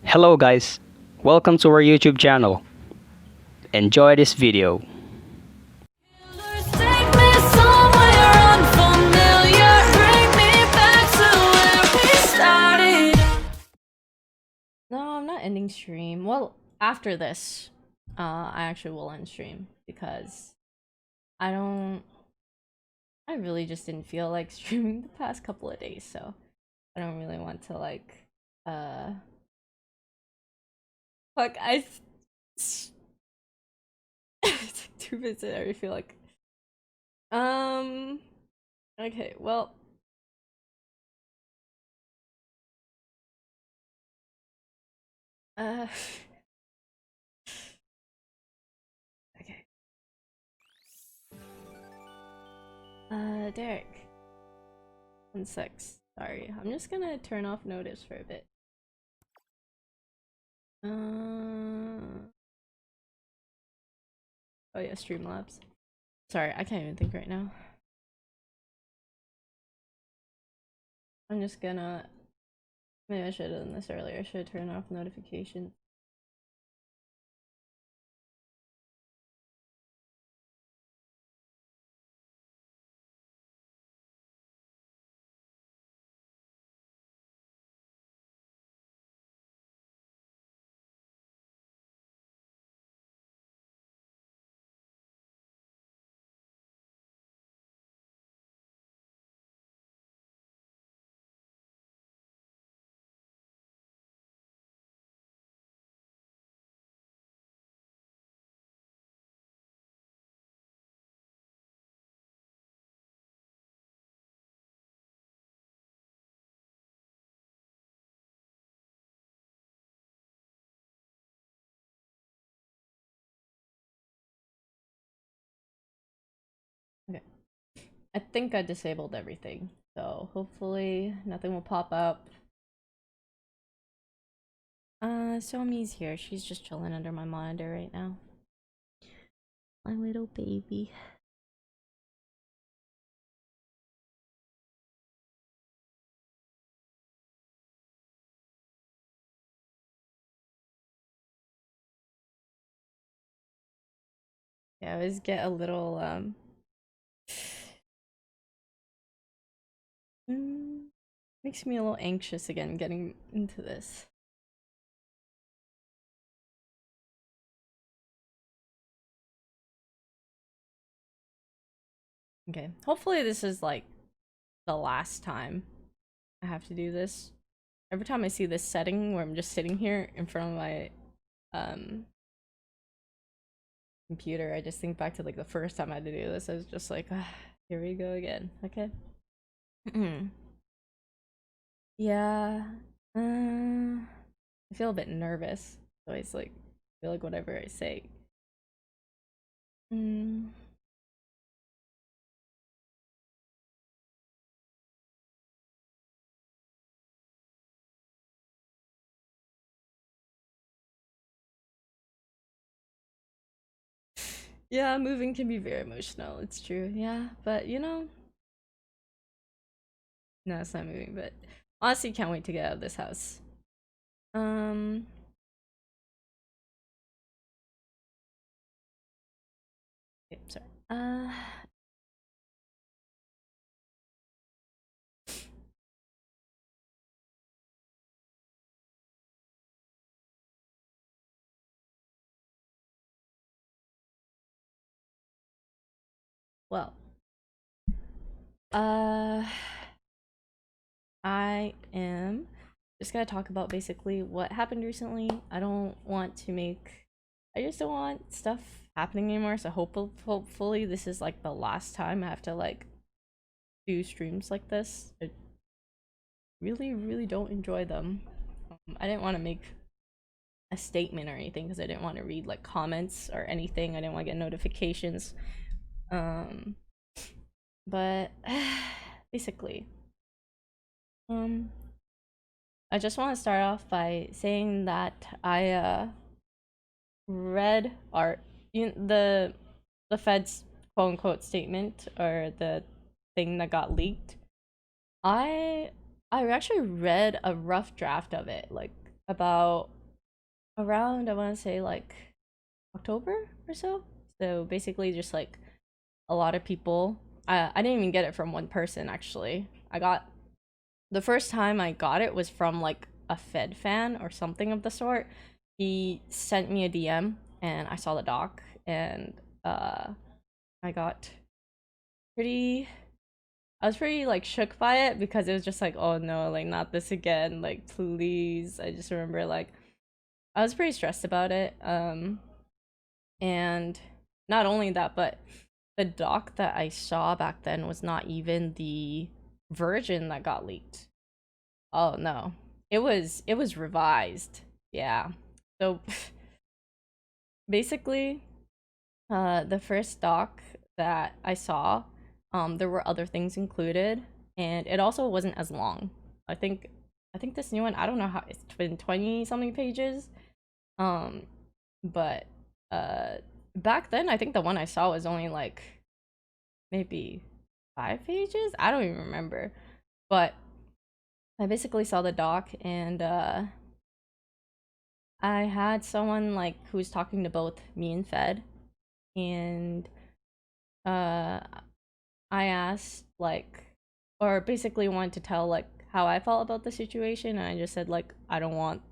Hello guys, welcome to our YouTube channel. Enjoy this video. Take me somewhere unfamiliar, bring me back to where we started. No, I'm not ending stream. Well, after this, I actually will end stream because I don't. I really just didn't feel like streaming the past couple of days, so I don't really want to uh, fuck. It's like 2 minutes in. I already feel like, um, okay, well. Uh, okay. Derek. 1 sec. Sorry, I'm just gonna turn off notice for a bit. Oh yeah, Streamlabs. Sorry, I can't even think right now. I'm just gonna. Maybe I should have done this earlier. I should have turned off notifications. Okay. I think I disabled everything, so hopefully nothing will pop up. Somi's here. She's just chilling under my monitor right now. My little baby. Yeah, I always get a little makes me a little anxious again getting into this. Okay, hopefully this is like the last time I have to do this. Every time I see this setting where I'm just sitting here in front of my computer, I just think back to like the first time I had to do this. I was just like, ah, here we go again. Okay. Yeah. I feel a bit nervous. So it's like feel like whatever I say. Yeah, moving can be very emotional. It's true. Yeah, but you know, no, it's not moving. But honestly, can't wait to get out of this house. Um. Okay, sorry. Well. Uh. I am just gonna talk about basically what happened recently. I don't want to make. I just don't want stuff happening anymore. So hopefully this is like the last time I have to like do streams like this. I really don't enjoy them. I didn't want to make a statement or anything because I didn't want to read like comments or anything. I didn't want to get notifications. But basically, I just want to start off by saying that I read the Fed's quote unquote statement or the thing that got leaked. I actually read a rough draft of it like about around, I want to say like October or so. So basically, just like a lot of people. I didn't even get it from one person actually. I got the first time I got it was from like a Fed fan or something of the sort. He sent me a DM and I saw the doc and I got pretty I was pretty like shook by it because it was just like, oh no, like not this again, like please. I just remember like I was pretty stressed about it. And not only that, but the doc that I saw back then was not even the version that got leaked. Oh no. It was revised. Yeah. So basically, the first doc that I saw, there were other things included, and it also wasn't as long. I think I think this new one, I don't know how it's been 20 something pages. Um, but uh back then I think the one I saw was only like maybe 5 pages. I don't even remember. But I basically saw the doc and I had someone like who was talking to both me and Fed, and uh I asked like, or basically wanted to tell like how I felt about the situation, and I just said like I don't want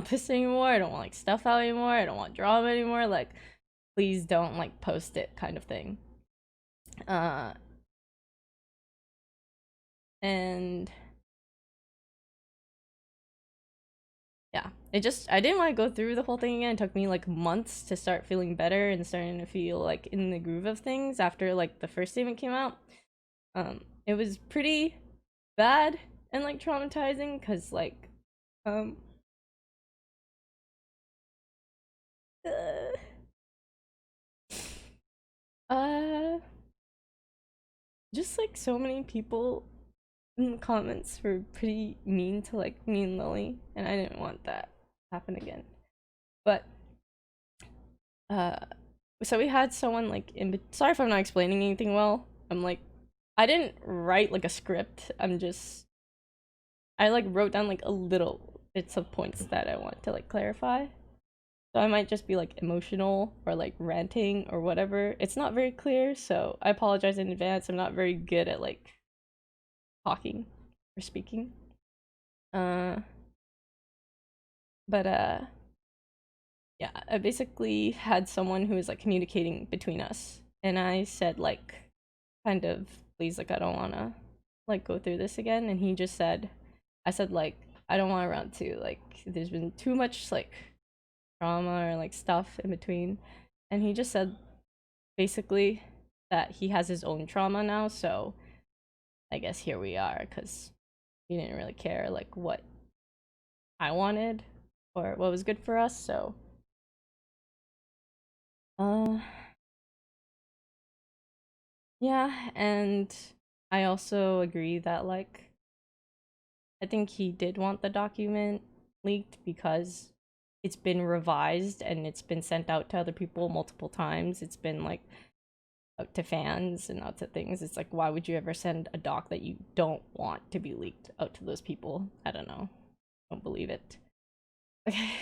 this anymore. I don't want like stuff out anymore. I don't want drama anymore. Like please don't like post it kind of thing. Uh and yeah, I didn't want to go through the whole thing again. It took me like months to start feeling better and starting to feel like in the groove of things after like the first statement came out. It was pretty bad and like traumatizing because like um uh, uh just like so many people in the comments were pretty mean to like me and Lily, and I didn't want that to happen again. But uh so we had someone like sorry if I'm not explaining anything well. I'm like I didn't write like a script. I like wrote down like a little bits of points that I want to like clarify. So I might just be like emotional or like ranting or whatever. It's not very clear, so I apologize in advance. I'm not very good at like talking or speaking. Uh but yeah, I basically had someone who was like communicating between us, and I said like kind of please like I don't want to like go through this again, and he just said I said like I don't want around to like there's been too much like trauma or like stuff in between, and he just said basically that he has his own trauma now, so I guess here we are because he didn't really care like what I wanted or what was good for us. So uh yeah, and I also agree that like I think he did want the document leaked because it's been revised and it's been sent out to other people multiple times. It's been like out to fans and out to things. It's like, why would you ever send a doc that you don't want to be leaked out to those people? I don't know. Don't believe it. Okay.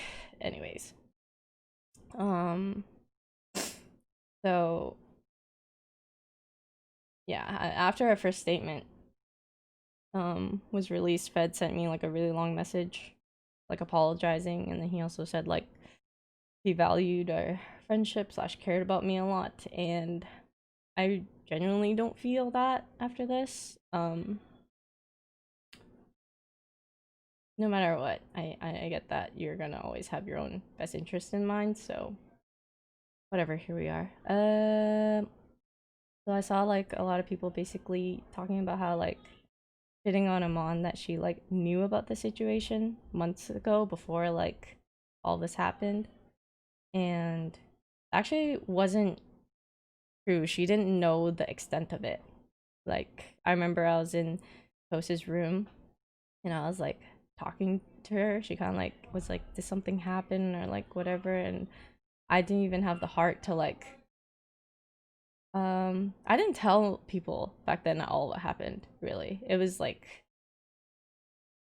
Anyways. Um so yeah, after our first statement was released, Fed sent me like a really long message like apologizing, and then he also said like he valued our friendship slash cared about me a lot, and I genuinely don't feel that after this. No matter what, I get that you're gonna always have your own best interest in mind, so whatever, here we are. So I saw like a lot of people basically talking about how like shitting on Amon that she like knew about the situation months ago before like all this happened, and actually wasn't true. She didn't know the extent of it. Like I remember I was in Toast's room and I was like talking to her. She kind of like was like, "Did something happen?" or like whatever, and I didn't even have the heart to like. I didn't tell people back then all what happened. Really, it was like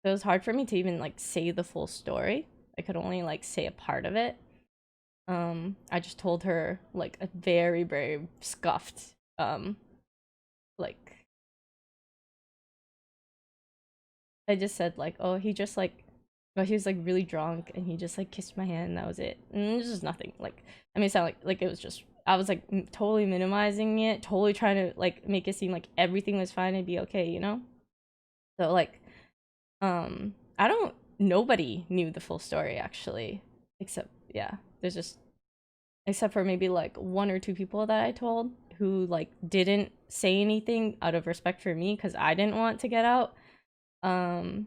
it was hard for me to even like say the full story. I could only like say a part of it. I just told her like a very, very scuffed, like I just said like, oh, he just like, oh, he was like really drunk and he just like kissed my hand and that was it. And it was just nothing. Like, I mean, it sounded like it was just, I was like totally minimizing it, totally trying to like make it seem like everything was fine and be okay, you know? So like, I don't, nobody knew the full story actually, except, yeah, there's just, except for maybe like one or two people that I told who like didn't say anything out of respect for me because I didn't want to get out. Um,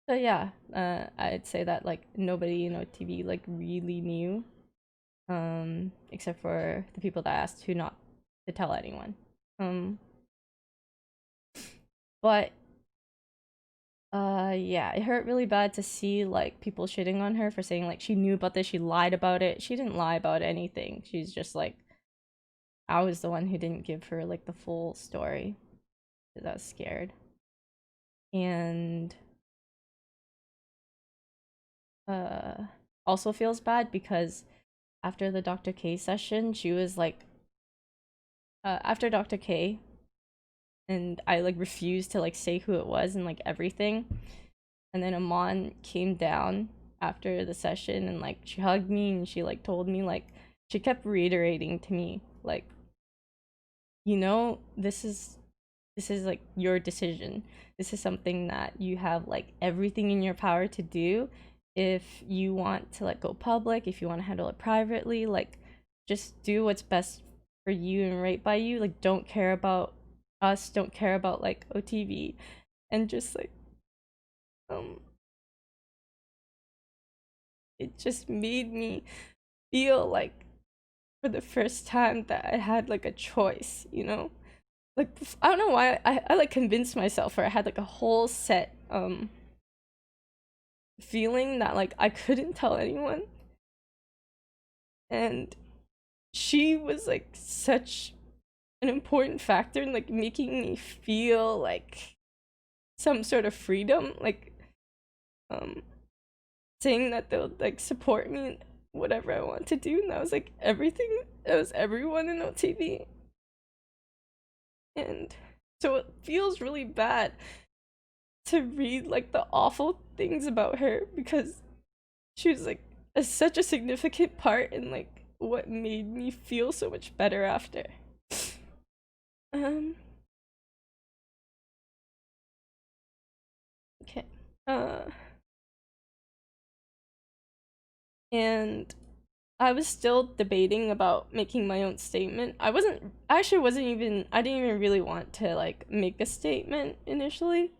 so yeah, I'd say that like nobody in OTV like really knew, except for the people that asked who not to tell anyone. But yeah, it hurt really bad to see like people shitting on her for saying like she knew about this, she lied about it. She didn't lie about anything. She's just like, I was the one who didn't give her like the full story because I was scared. And also feels bad because after the Dr. K session, she was like, after Dr. K, and I like refused to like say who it was and like everything. And then Amon came down after the session and like she hugged me and she like told me like she kept reiterating to me like, you know, this is like your decision. This is something that you have like everything in your power to do. If you want to like go public, if you want to handle it privately, like just do what's best for you and right by you. Like don't care about us, don't care about like OTV, and just like it just made me feel like for the first time that I had like a choice, you know? Like I don't know why I like convinced myself, or I had like a whole set feeling that like I couldn't tell anyone. And she was like such an important factor in like making me feel like some sort of freedom, like saying that they'll like support me in whatever I want to do. And that was like everything. That was everyone in OTV. And so it feels really bad to read like the awful things about her because she was like such a significant part in like what made me feel so much better after. Okay. And I was still debating about making my own statement. I didn't even really want to like make a statement initially.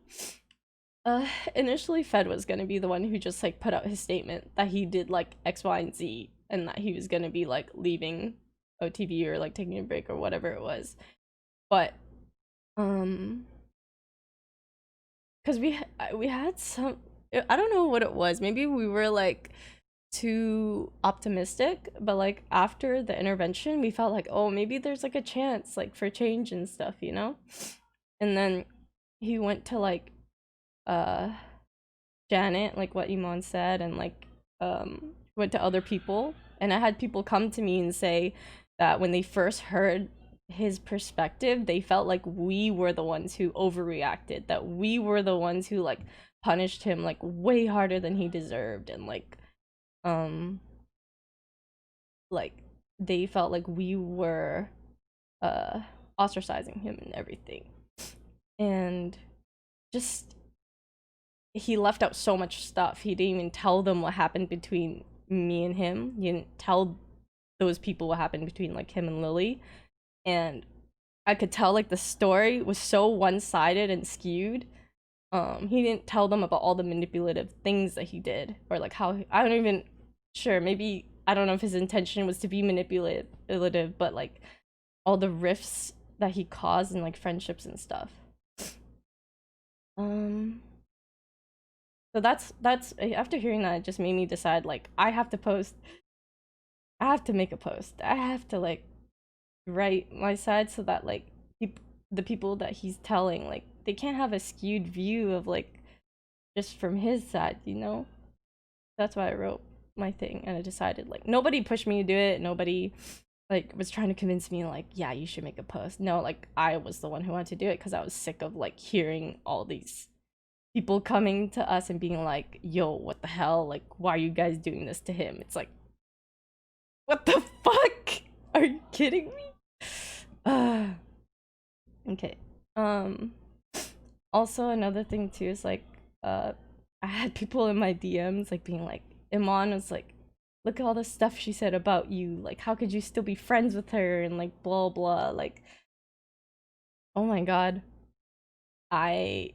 Initially Fed was gonna be the one who just like put out his statement that he did like X, Y, and Z and that he was gonna be like leaving OTV or like taking a break or whatever it was. But because we had some, I don't know what it was. Maybe we were like too optimistic, but like after the intervention we felt like, oh, maybe there's like a chance like for change and stuff, you know? And then he went to like uh Janet, like what Iman said, and like went to other people, and I had people come to me and say that when they first heard his perspective, they felt like we were the ones who overreacted, that we were the ones who like punished him like way harder than he deserved, and um like they felt like we were ostracizing him and everything. And just he left out so much stuff. He didn't even tell them what happened between me and him. He didn't tell those people what happened between like him and Lily. And I could tell like the story was so one-sided and skewed. He didn't tell them about all the manipulative things that he did, or like how I don't even sure, maybe I don't know if his intention was to be manipulative, but like all the rifts that he caused in like friendships and stuff. So that's after hearing that, it just made me decide like I have to post. I have to make a post. I have to like write my side so that like the people that he's telling, like they can't have a skewed view of like just from his side, you know? That's why I wrote my thing, and I decided, like, nobody pushed me to do it. Nobody, like, was trying to convince me, like, yeah, you should make a post. No, like, I was the one who wanted to do it because I was sick of, like, hearing all these people coming to us and being like, yo, what the hell? Like, why are you guys doing this to him? It's like, what the fuck? Are you kidding me? Okay. Also another thing too is like, I had people in my DMs like being like, Iman was like, look at all the stuff she said about you. Like, how could you still be friends with her? And like, blah blah. Like, oh my god. I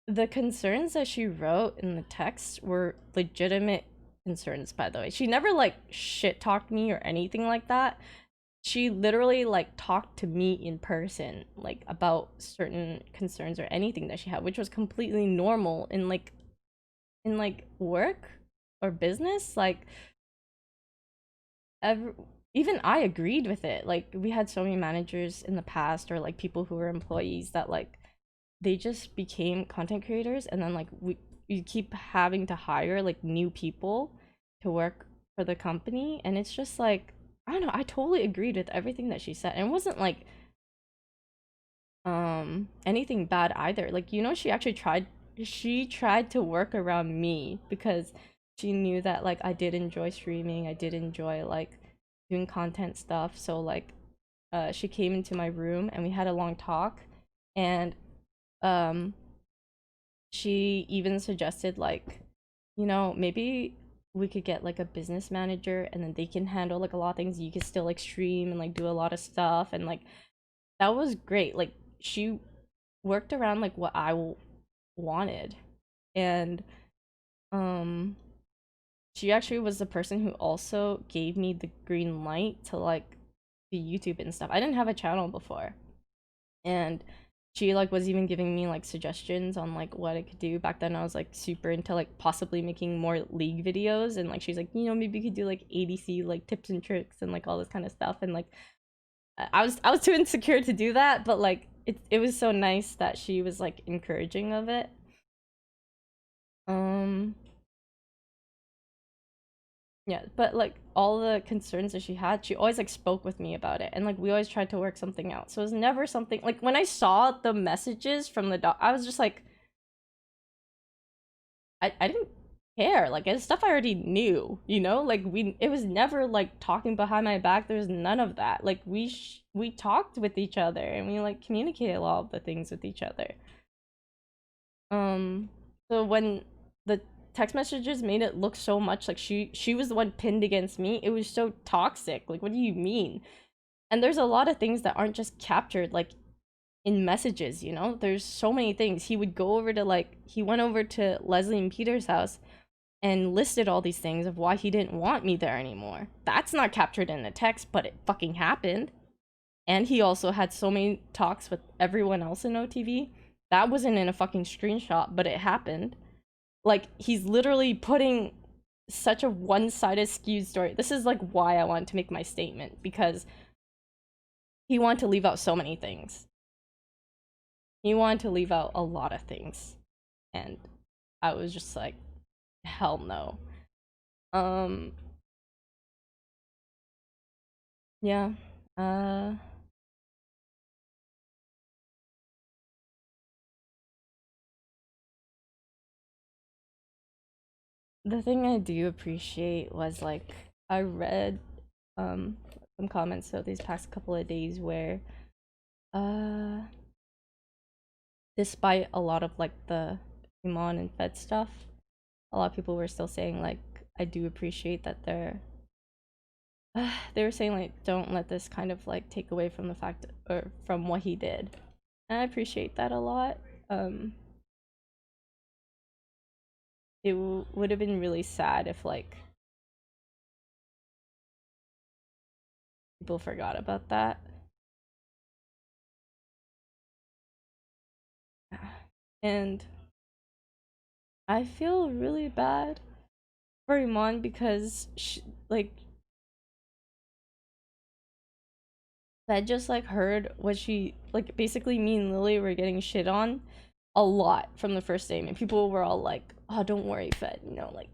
the concerns that she wrote in the text were legitimate concerns, by the way. She never like shit talked me or anything like that. She literally like talked to me in person like about certain concerns or anything that she had, which was completely normal in work or business. Like even I agreed with it. Like we had so many managers in the past or like people who were employees that like they just became content creators, and then like you keep having to hire like new people to work for the company, and it's just like, I don't know, I totally agreed with everything that she said, and it wasn't like anything bad either. Like, you know, she tried to work around me because she knew that like I did enjoy streaming, I did enjoy like doing content stuff. So like she came into my room and we had a long talk, and um she even suggested like, you know, maybe we could get like a business manager and then they can handle like a lot of things. You can still like stream and like do a lot of stuff, and like that was great. Like she worked around like what wanted, and um she actually was the person who also gave me the green light to like the YouTube and stuff. I didn't have a channel before, and she like was even giving me like suggestions on like what I could do. Back then I was like super into like possibly making more league videos, and like she's like, you know, maybe you could do like ADC like tips and tricks and like all this kind of stuff. And like I was too insecure to do that, but like it was so nice that she was like encouraging of it. um yeah, but like all the concerns that she had, she always like spoke with me about it, and like we always tried to work something out. So it was never something like, when I saw the messages from the doc, I was just like, I didn't care. Like it's stuff I already knew, you know? Like it was never like talking behind my back. There's none of that. Like we talked with each other and we like communicated a lot of the things with each other. So when the text messages made it look so much like she was the one pinned against me, it was so toxic. Like, what do you mean? And there's a lot of things that aren't just captured like in messages, you know? There's so many things. He would go over to like, he went over to Leslie and Peter's house and listed all these things of why he didn't want me there anymore. That's not captured in the text, but it fucking happened. And he also had so many talks with everyone else in OTV. That wasn't in a fucking screenshot, but it happened. Like, he's literally putting such a one-sided skewed story. This is like why I wanted to make my statement, because he wanted to leave out so many things. He wanted to leave out a lot of things. And I was just like, hell no. Yeah. The thing I do appreciate was like, I read um some comments so these past couple of days where uh despite a lot of like the Pokimane and Fed stuff, a lot of people were still saying like, I do appreciate that they were saying like, don't let this kind of like take away from the fact or from what he did. And I appreciate that a lot. It would have been really sad if like people forgot about that. And I feel really bad for Iman because like Fed just like heard what she like basically me and Lily were getting shit on a lot from the first day. And people were all like, "Oh, don't worry, Fed. You know, like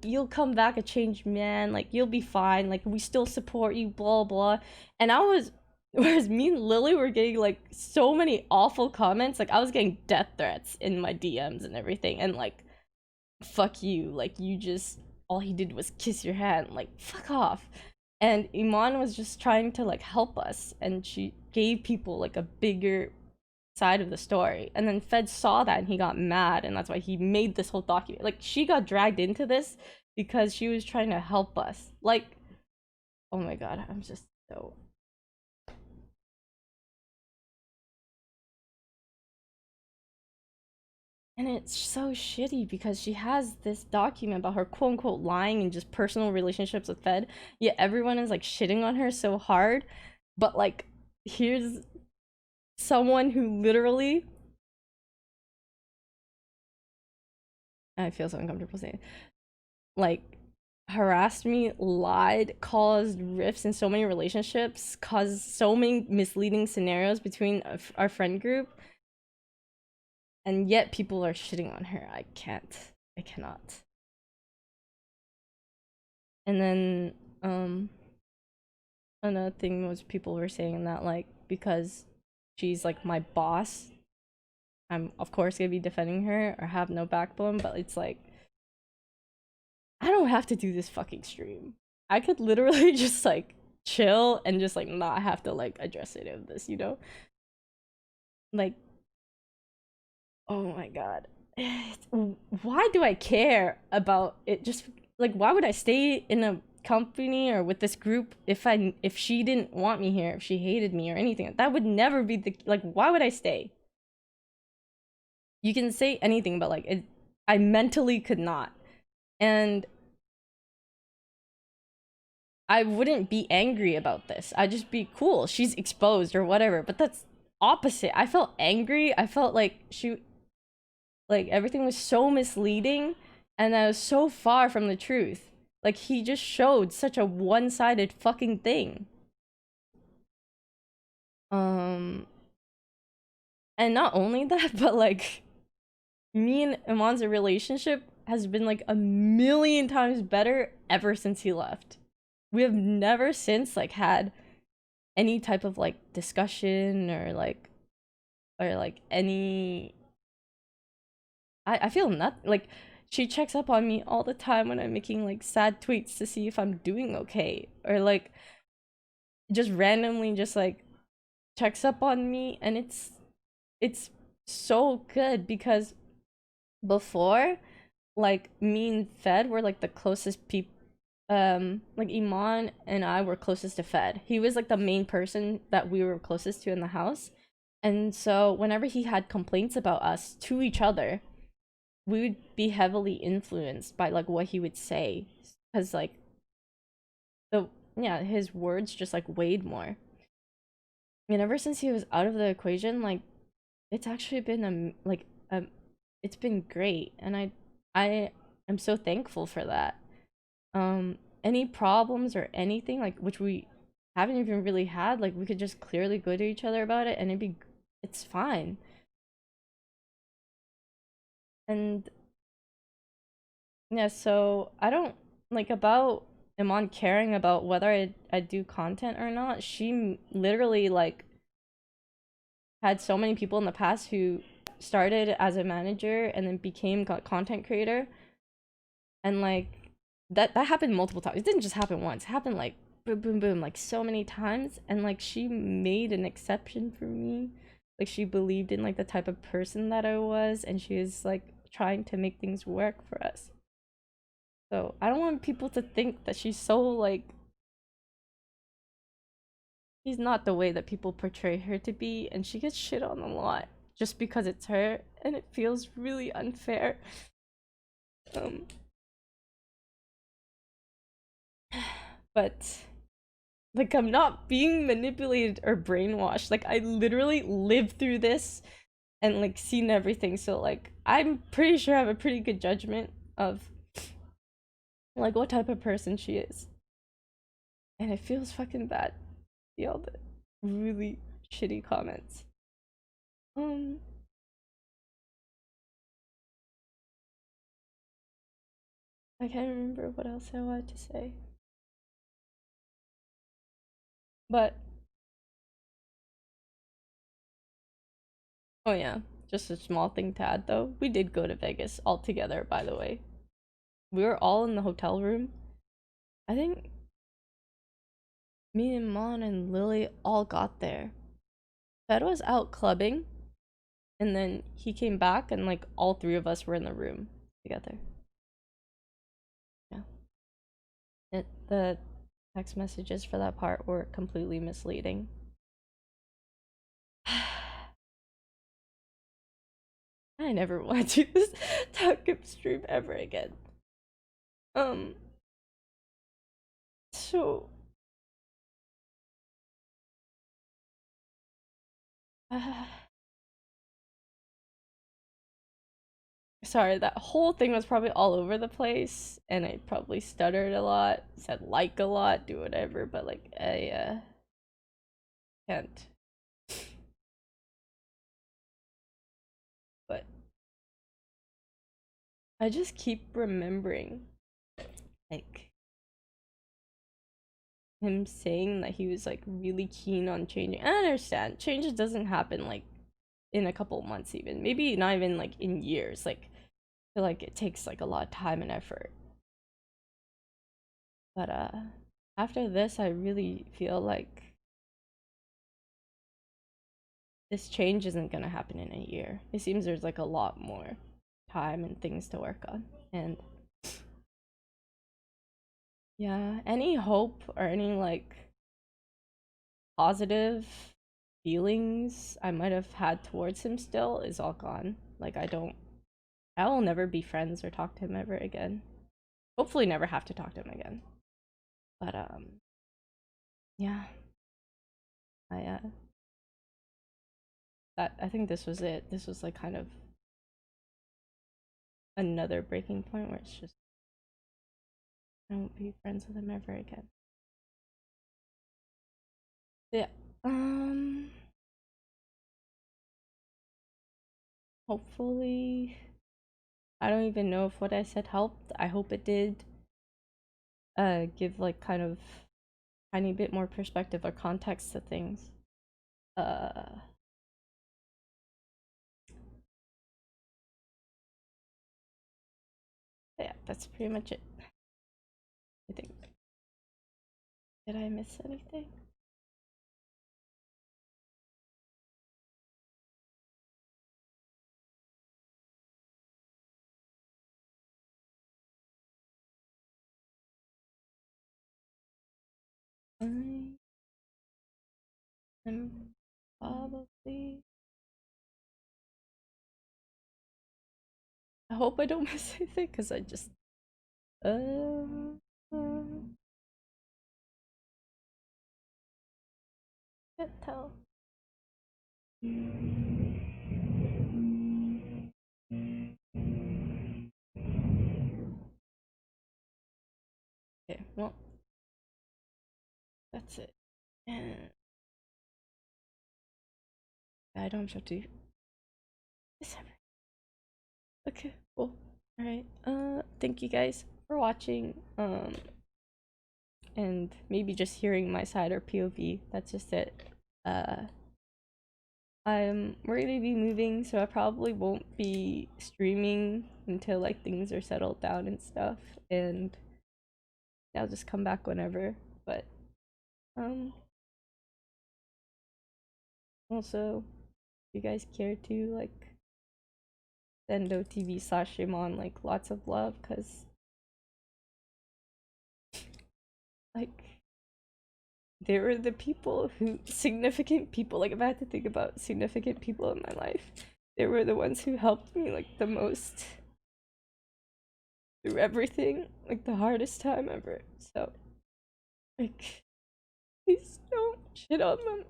you'll come back a changed man. Like you'll be fine. Like we still support you. Blah blah." And I was, whereas me and Lily were getting like so many awful comments. Like I was getting death threats in my DMs and everything. And like, fuck you. Like you just all he did was kiss your hand. Like fuck off. And Iman was just trying to like help us, and she gave people like a bigger side of the story. And then Fed saw that and he got mad, and that's why he made this whole document. Like she got dragged into this because she was trying to help us. Like, oh my god, I'm just so. And it's so shitty because she has this document about her quote unquote lying and just personal relationships with Fed, yet everyone is like shitting on her so hard. But like, here's someone who literally, I feel so uncomfortable saying it, like harassed me, lied, caused rifts in so many relationships, caused so many misleading scenarios between our friend group, and yet people are shitting on her. I cannot. And then another thing was people were saying that like because she's like my boss, I'm of course gonna be defending her or have no backbone. But it's like, I don't have to do this fucking stream. I could literally just like chill and just like not have to like address any of this, you know? Like, oh my god. Why do I care about it? Just like, why would I stay in a company or with this group if she didn't want me here, if she hated me or anything? That would never be the, like, why would I stay? You can say anything, but like it, I mentally could not. And I wouldn't be angry about this. I'd just be cool. She's exposed or whatever. But that's opposite. I felt angry. I felt like like everything was so misleading and that was so far from the truth. Like he just showed such a one-sided fucking thing. And not only that, but like me and Iman's relationship has been like a million times better ever since he left. We have never since like had any type of like discussion or like any, I feel not like she checks up on me all the time when I'm making like sad tweets to see if I'm doing okay, or like just randomly just like checks up on me. And it's so good because before, like me and Fed were like the closest people. Like Iman and I were closest to Fed. He was like the main person that we were closest to in the house. And so whenever he had complaints about us to each other, we would be heavily influenced by like what he would say, because like the, yeah, his words just like weighed more. And ever since he was out of the equation, like it's actually been it's been great, and I am so thankful for that. Any problems or anything like which we haven't even really had, like we could just clearly go to each other about it and it's fine. And yeah, so I don't like about Iman caring about whether I do content or not. She literally like had so many people in the past who started as a manager and then became content creator, and like that happened multiple times. It didn't just happen once. It happened like boom boom boom like so many times. And like she made an exception for me. Like she believed in like the type of person that I was, and she was like trying to make things work for us. So I don't want people to think that she's so like, she's not the way that people portray her to be, and she gets shit on a lot just because it's her, and it feels really unfair. But like I'm not being manipulated or brainwashed. Like I literally lived through this and like seen everything. So like I'm pretty sure I have a pretty good judgment of like what type of person she is. And it feels fucking bad see all the really shitty comments. I can't remember what else I wanted to say. But oh yeah, just a small thing to add though. We did go to Vegas all together, by the way. We were all in the hotel room. I think me and Mon and Lily all got there. Fed was out clubbing, and then he came back, and like all three of us were in the room together. Yeah. The text messages for that part were completely misleading. I never want to do this Takip stream ever again. So sorry, that whole thing was probably all over the place, and I probably stuttered a lot, said like a lot, do whatever, but like I can't. But I just keep remembering like him saying that he was like really keen on changing. I understand change doesn't happen like in a couple months, even maybe not even like in years. Like I feel like it takes like a lot of time and effort. But after this, I really feel like this change isn't gonna happen in a year. It seems there's like a lot more time and things to work on. And yeah, any hope or any like positive feelings I might have had towards him still is all gone. Like I will never be friends or talk to him ever again. Hopefully never have to talk to him again. But yeah. I think this was it. This was like kind of another breaking point where it's just I won't be friends with him ever again. Yeah. Hopefully I don't even know if what I said helped. I hope it did. Give like kind of tiny bit more perspective or context to things. Yeah, that's pretty much it. I think. Did I miss anything? I am probably. I hope I don't miss anything because I just. Can't tell. Okay, well, that's it. And I don't have to do this ever. Okay, cool. Alright, thank you guys for watching, and maybe just hearing my side or POV, that's just it. We're gonna be moving, so I probably won't be streaming until like things are settled down and stuff, and I'll just come back whenever, but, also, if you guys care to, like, send OTV/Shimon, like, lots of love, because like they were the people who significant people, like if I had to think about significant people in my life, they were the ones who helped me like the most through everything, like the hardest time ever. So like please don't shit on them.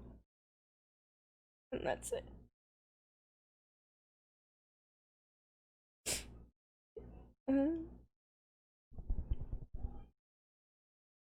And that's it.